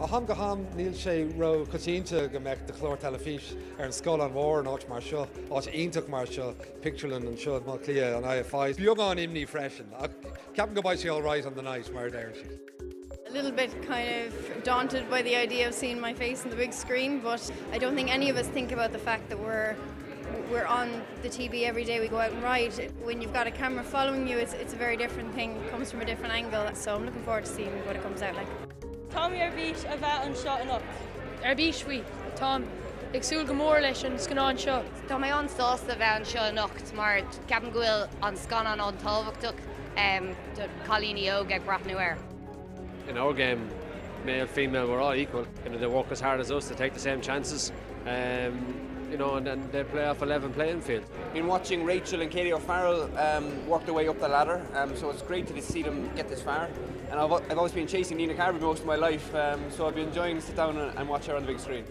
A ham go ham níl sé ro cosínta go meach de chlór talafís an scóil an mhór an áit mar seo, áit ionach mar seo, pictureland an seo má clia an IF5. Beagán imní freisin. Ceapan go bhaid sé all right on the night, mar there she. A little bit kind of daunted by the idea of seeing my face on the big screen, but I don't think any of us think about the fact that we're on the TV every day we go out and ride. When you've got a camera following you, it's a very different thing. It comes from a different angle, so I'm looking forward to seeing what it comes out like. Tommy Arbís a bheith an seo an ocht. Arbís faoi, Tom. Ag súil go mór leis an scanán seo. Tá mé an sásta bheith an seo an ocht, mar ceapan go bhfuil an scanán an tábhachtach cholíní óg ag brath nuair. In our game, male, female, we're all equal. You know, they work as hard as us, they take the same chances. You know, and then they play off a level playing field. Been watching Rachel and Katie O'Farrell work their way up the ladder, so it's great to see them get this far. And I've always been chasing Nina Carberry most of my life, so I've been enjoying to sit down and watch her on the big screen.